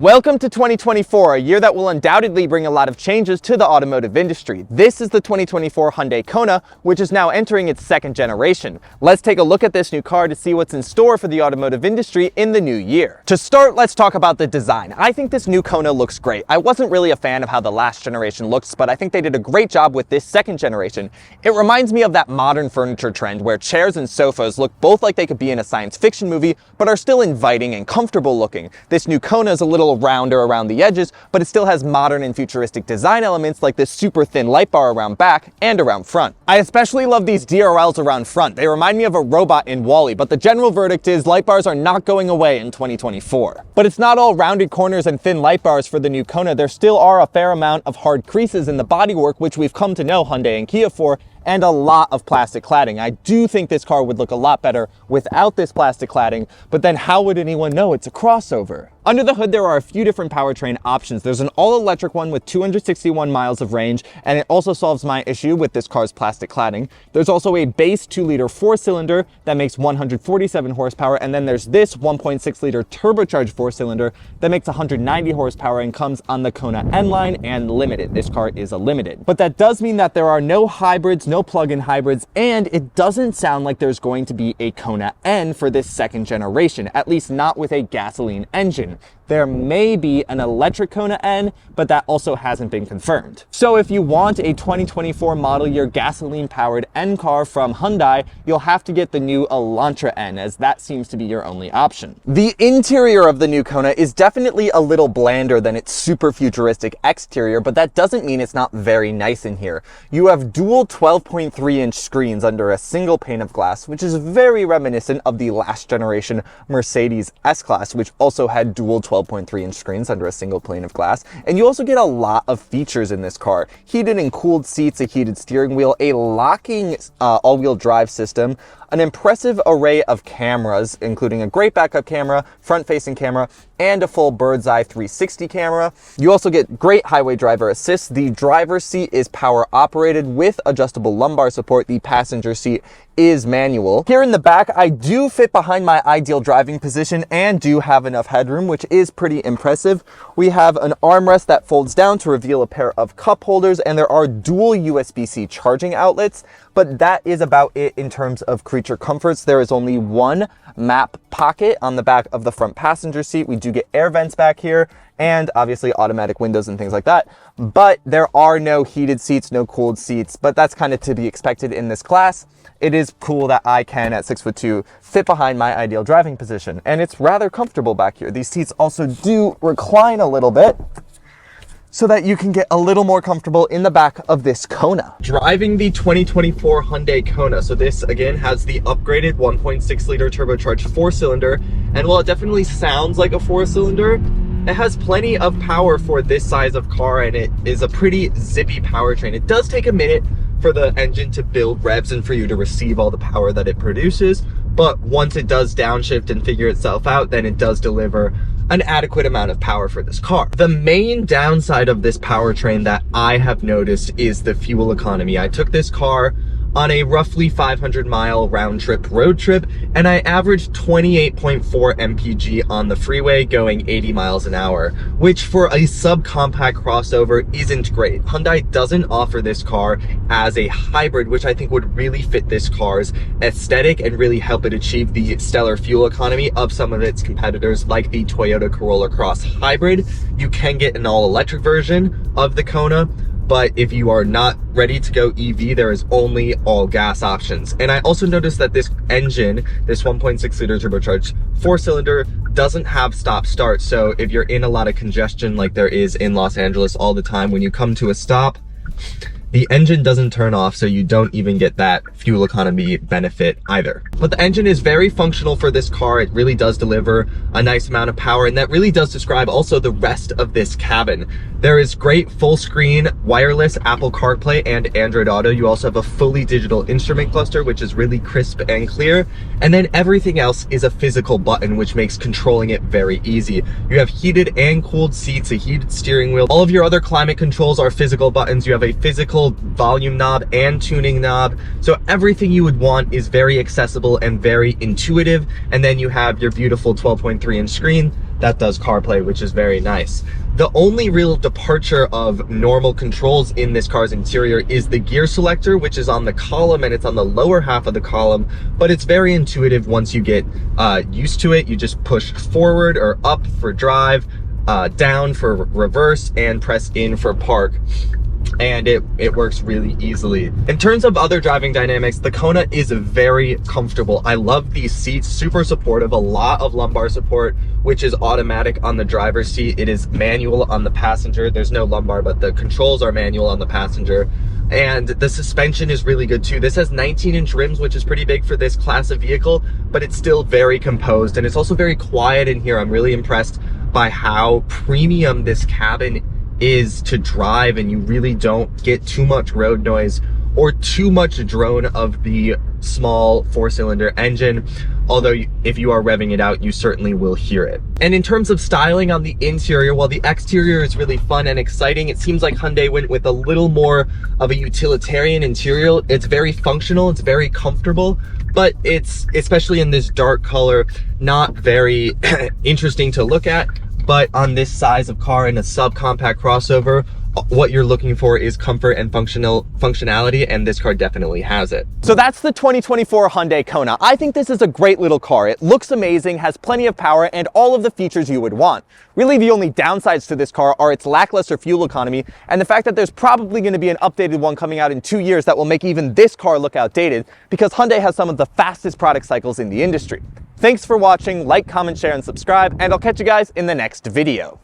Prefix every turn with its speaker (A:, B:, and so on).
A: Welcome to 2024, a year that will undoubtedly bring a lot of changes to the automotive industry. This is the 2024 Hyundai Kona, which is now entering its second generation. Let's take a look at this new car to see what's in store for the automotive industry in the new year. To start, let's talk about the design. I think this new Kona looks great. I wasn't really a fan of how the last generation looks, but I think they did a great job with this second generation. It reminds me of that modern furniture trend where chairs and sofas look both like they could be in a science fiction movie, but are still inviting and comfortable looking. This new Kona is a little rounder around the edges, but it still has modern and futuristic design elements like this super thin light bar around back and around front. I especially love these DRLs around front. They remind me of a robot in WALL-E, but the general verdict is light bars are not going away in 2024. But it's not all rounded corners and thin light bars for the new Kona. There still are a fair amount of hard creases in the bodywork, which we've come to know Hyundai and Kia for, and a lot of plastic cladding. I do think this car would look a lot better without this plastic cladding, but then how would anyone know it's a crossover? Under the hood, there are a few different powertrain options. There's an all-electric one with 261 miles of range, and it also solves my issue with this car's plastic cladding. There's also a base 2-liter 4-cylinder that makes 147 horsepower, and then there's this 1.6-liter turbocharged 4-cylinder that makes 190 horsepower and comes on the Kona N-Line and Limited. This car is a Limited. But that does mean that there are no hybrids, no plug-in hybrids, and it doesn't sound like there's going to be a Kona N for this second generation, at least not with a gasoline engine. There may be an electric Kona N, but that also hasn't been confirmed. So if you want a 2024 model year gasoline-powered N car from Hyundai, you'll have to get the new Elantra N, as that seems to be your only option. The interior of the new Kona is definitely a little blander than its super futuristic exterior, but that doesn't mean it's not very nice in here. You have dual 12.3-inch screens under a single pane of glass, which is very reminiscent of the last generation Mercedes S-Class, which also had dual 12.3-inch screens under a single pane of glass. And you also get a lot of features in this car. Heated and cooled seats, a heated steering wheel, a locking all-wheel drive system, an impressive array of cameras, including a great backup camera, front-facing camera, and a full bird's eye 360 camera. You also get great highway driver assist. The driver's seat is power operated with adjustable lumbar support. The passenger seat is manual. Here in the back, I do fit behind my ideal driving position and do have enough headroom, which is pretty impressive. We have an armrest that folds down to reveal a pair of cup holders, and there are dual USB-C charging outlets, but that is about it in terms of creature comforts. There is only one map pocket on the back of the front passenger seat. We do get air vents back here and obviously automatic windows and things like that. But there are no heated seats, no cooled seats, but that's kind of to be expected in this class. It is cool that I can, at 6'2", fit behind my ideal driving position, and it's rather comfortable back here. These seats also do recline a little bit, so that you can get a little more comfortable in the back of this Kona. Driving the 2024 Hyundai Kona. So this, again, has the upgraded 1.6-liter turbocharged 4-cylinder. And while it definitely sounds like a 4-cylinder, it has plenty of power for this size of car, and it is a pretty zippy powertrain. It does take a minute for the engine to build revs and for you to receive all the power that it produces. But once it does downshift and figure itself out, then it does deliver an adequate amount of power for this car. The main downside of this powertrain that I have noticed is the fuel economy. I took this car on a roughly 500-mile round-trip road trip, and I averaged 28.4 mpg on the freeway going 80 miles an hour, which for a subcompact crossover isn't great. Hyundai doesn't offer this car as a hybrid, which I think would really fit this car's aesthetic and really help it achieve the stellar fuel economy of some of its competitors, like the Toyota Corolla Cross Hybrid. You can get an all-electric version of the Kona, but if you are not ready to go EV, there is only all gas options. And I also noticed that this engine, this 1.6-liter turbocharged 4-cylinder, doesn't have stop start. So if you're in a lot of congestion like there is in Los Angeles all the time, when you come to a stop, the engine doesn't turn off, so you don't even get that fuel economy benefit either. But the engine is very functional for this car. It really does deliver a nice amount of power, and that really does describe also the rest of this cabin. There is great full screen wireless Apple CarPlay and Android Auto. You also have a fully digital instrument cluster, which is really crisp and clear. And then everything else is a physical button, which makes controlling it very easy. You have heated and cooled seats, a heated steering wheel. All of your other climate controls are physical buttons. You have a physical volume knob and tuning knob. So everything you would want is very accessible and very intuitive. And then you have your beautiful 12.3-inch screen that does CarPlay, which is very nice. The only real departure of normal controls in this car's interior is the gear selector, which is on the column, and it's on the lower half of the column, but it's very intuitive once you get used to it. You just push forward or up for drive, down for reverse, and press in for park. And it works really easily. In terms of other driving dynamics, the Kona is very comfortable. I love these seats, super supportive, a lot of lumbar support, which is automatic on the driver's seat. It is manual on the passenger. There's no lumbar, but the controls are manual on the passenger. And the suspension is really good too. This has 19-inch rims, which is pretty big for this class of vehicle, but it's still very composed, and it's also very quiet in here. I'm really impressed by how premium this cabin is to drive, and you really don't get too much road noise or too much drone of the small 4-cylinder engine, although if you are revving it out, you certainly will hear it. And in terms of styling on the interior, while the exterior is really fun and exciting, it seems like Hyundai went with a little more of a utilitarian interior. It's very functional, it's very comfortable, but it's, especially in this dark color, not very interesting to look at. But on this size of car in a subcompact crossover, what you're looking for is comfort and functionality, and this car definitely has it. So that's the 2024 Hyundai Kona. I think this is a great little car. It looks amazing, has plenty of power, and all of the features you would want. Really, the only downsides to this car are its lackluster fuel economy and the fact that there's probably going to be an updated one coming out in 2 years that will make even this car look outdated, because Hyundai has some of the fastest product cycles in the industry. Thanks for watching. Like, comment, share, and subscribe, and I'll catch you guys in the next video.